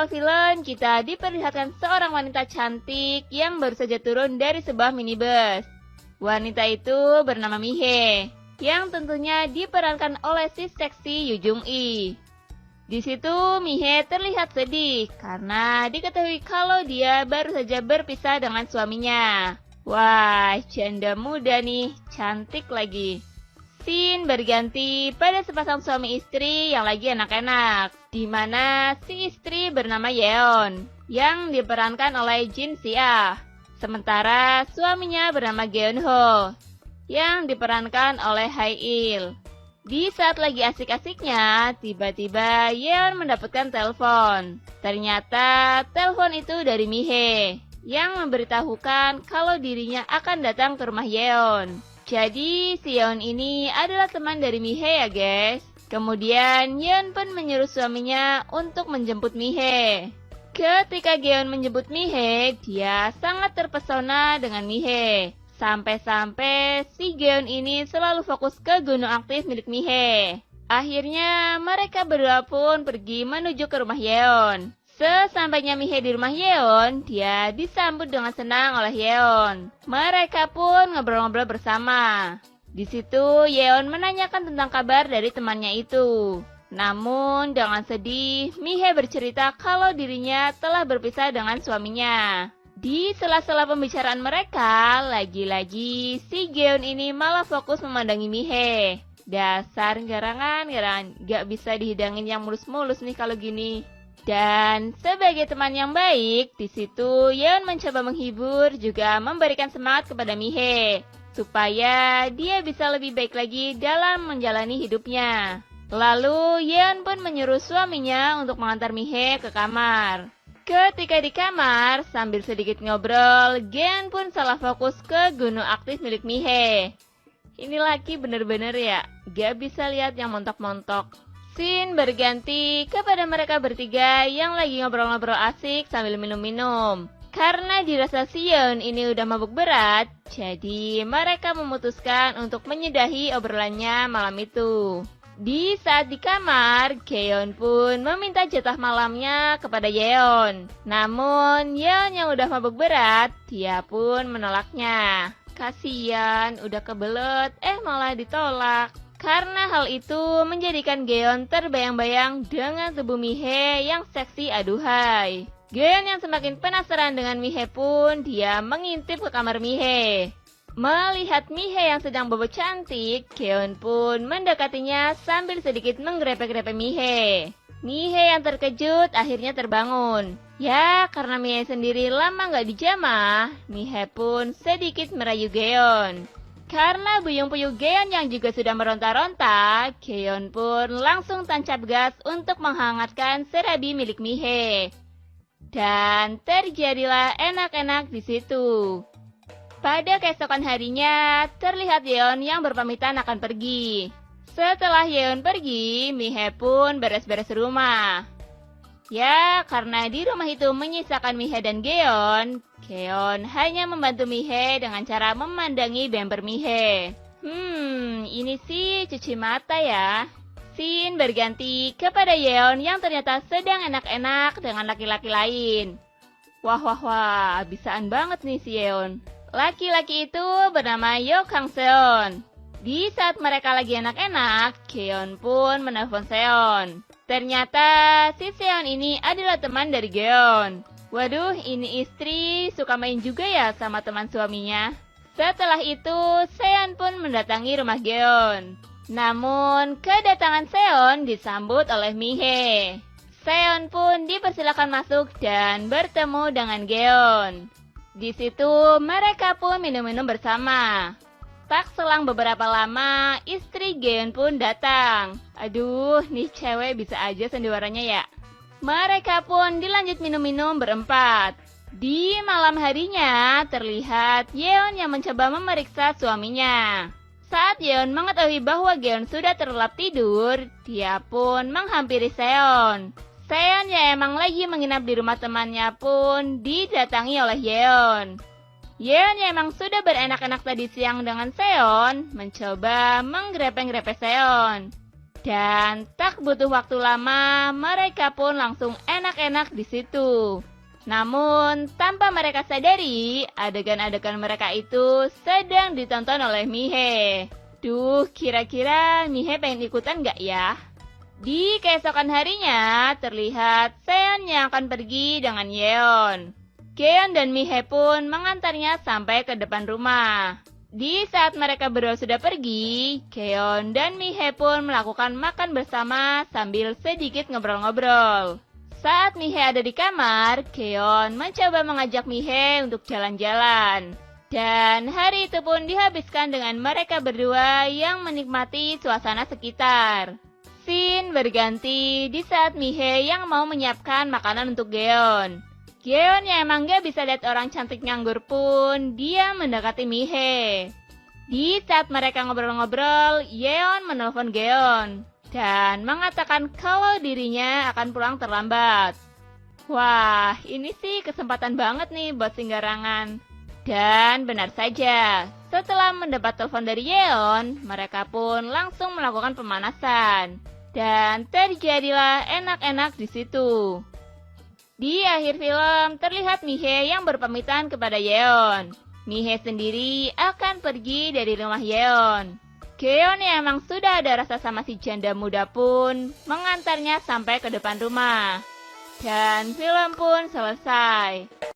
awal film, kita diperlihatkan seorang wanita cantik yang baru saja turun dari sebuah minibus. Wanita itu bernama Mihe, yang tentunya diperankan oleh si seksi Yu Jung-i. Di situ Mihe terlihat sedih karena diketahui kalau dia baru saja berpisah dengan suaminya. Wah, janda muda nih, cantik lagi. Scene berganti pada sepasang suami istri yang lagi enak-enak, di mana si istri bernama Yeon, yang diperankan oleh Jin Si-ah. Sementara suaminya bernama Geun-ho, yang diperankan oleh Hae-il. Di saat lagi asik-asiknya, tiba-tiba Yeon mendapatkan telepon. Ternyata telepon itu dari Mihe, yang memberitahukan kalau dirinya akan datang ke rumah Yeon. Jadi si Yeon ini adalah teman dari Mihe ya guys. Kemudian Yeon pun menyuruh suaminya untuk menjemput Mihe. Ketika Yeon menjemput Mihe, dia sangat terpesona dengan Mihe. Sampai-sampai si Yeon ini selalu fokus ke gunung aktif milik Mihe. Akhirnya mereka berdua pun pergi menuju ke rumah Yeon. Sesampainya Mihe di rumah Yeon, dia disambut dengan senang oleh Yeon. Mereka pun ngobrol-ngobrol bersama. Di situ Yeon menanyakan tentang kabar dari temannya itu. Namun dengan sedih, Mihe bercerita kalau dirinya telah berpisah dengan suaminya. Di sela-sela pembicaraan mereka, lagi-lagi si Yeon ini malah fokus memandangi Mihe. Dasar garangan, gak bisa dihidangin yang mulus-mulus nih kalau gini. Dan sebagai teman yang baik, di situ Yeon mencoba menghibur juga memberikan semangat kepada Mihe supaya dia bisa lebih baik lagi dalam menjalani hidupnya. Lalu Yeon pun menyuruh suaminya untuk mengantar Mihe ke kamar. Ketika di kamar, sambil sedikit ngobrol, Yeon pun salah fokus ke gunung aktif milik Mihe. Ini laki bener-bener ya, gak bisa lihat yang montok-montok. Scene berganti kepada mereka bertiga yang lagi ngobrol-ngobrol asik sambil minum-minum. Karena dirasa si Yeon ini udah mabuk berat, jadi mereka memutuskan untuk menyudahi obrolannya malam itu. Di saat di kamar, Yeon pun meminta jatah malamnya kepada Yeon. Namun Yeon yang udah mabuk berat, dia pun menolaknya. Kasian, udah kebelet, malah ditolak. Karena hal itu menjadikan Yeon terbayang-bayang dengan tubuh Mihe yang seksi aduhai. Yeon yang semakin penasaran dengan Mihe pun dia mengintip ke kamar Mihe. Melihat Mihe yang sedang bobo cantik, Yeon pun mendekatinya sambil sedikit menggrepe-grepe Mihe. Mihe yang terkejut akhirnya terbangun. Ya, karena Mihe sendiri lama gak dijamah, Mihe pun sedikit merayu Yeon. Karena buyung-puyung Yeon yang juga sudah meronta-ronta, Yeon pun langsung tancap gas untuk menghangatkan serabi milik Mihe. Dan terjadilah enak-enak di situ. Pada keesokan harinya, terlihat Yeon yang berpamitan akan pergi. Setelah Yeon pergi, Mihe pun beres-beres rumah. Ya, karena di rumah itu menyisakan Mihe dan Yeon hanya membantu Mihe dengan cara memandangi bemper Mihe. Ini sih cuci mata ya. Scene berganti kepada Yeon yang ternyata sedang enak-enak dengan laki-laki lain. Wah, bisaan banget nih si Yeon. Laki-laki itu bernama Yo Kang Seon. Di saat mereka lagi enak-enak, Yeon pun menelpon Seon. Ternyata si Seon ini adalah teman dari Yeon. Waduh, ini istri suka main juga ya sama teman suaminya. Setelah itu, Seon pun mendatangi rumah Yeon. Namun, kedatangan Seon disambut oleh Mihe. Seon pun dipersilakan masuk dan bertemu dengan Yeon. Di situ, mereka pun minum-minum bersama. Tak selang beberapa lama, istri Yeon pun datang. Aduh, nih cewek bisa aja sandiwaranya ya. Mereka pun dilanjut minum-minum berempat. Di malam harinya, terlihat Yeon yang mencoba memeriksa suaminya. Saat Yeon mengetahui bahwa Yeon sudah terlelap tidur, dia pun menghampiri Seon. Seon yang emang lagi menginap di rumah temannya pun didatangi oleh Yeon. Yeon yang emang sudah berenak-enak tadi siang dengan Seon, mencoba menggrepe-grepe Seon. Dan tak butuh waktu lama, mereka pun langsung enak-enak di situ. Namun, tanpa mereka sadari, adegan-adegan mereka itu sedang ditonton oleh Mihe. Duh, kira-kira Mihe pengen ikutan gak ya? Di keesokan harinya, terlihat Seon yang akan pergi dengan Yeon. Geon dan Mihe pun mengantarnya sampai ke depan rumah. Di saat mereka berdua sudah pergi, Geon dan Mihe pun melakukan makan bersama sambil sedikit ngobrol-ngobrol. Saat Mihe ada di kamar, Geon mencoba mengajak Mihe untuk jalan-jalan. Dan hari itu pun dihabiskan dengan mereka berdua yang menikmati suasana sekitar. Scene berganti di saat Mihe yang mau menyiapkan makanan untuk Geon. Geon yang emang gak bisa lihat orang cantik nganggur pun, dia mendekati Mihe. Di saat mereka ngobrol-ngobrol, Yeon menelpon Geon dan mengatakan kalau dirinya akan pulang terlambat. Wah, ini sih kesempatan banget nih buat singgarangan. Dan benar saja, setelah mendapat telepon dari Yeon, mereka pun langsung melakukan pemanasan. Dan terjadilah enak-enak di situ. Di akhir film, terlihat Mihe yang berpamitan kepada Yeon. Mihe sendiri akan pergi dari rumah Yeon. Geon yang emang sudah ada rasa sama si janda muda pun mengantarnya sampai ke depan rumah. Dan film pun selesai.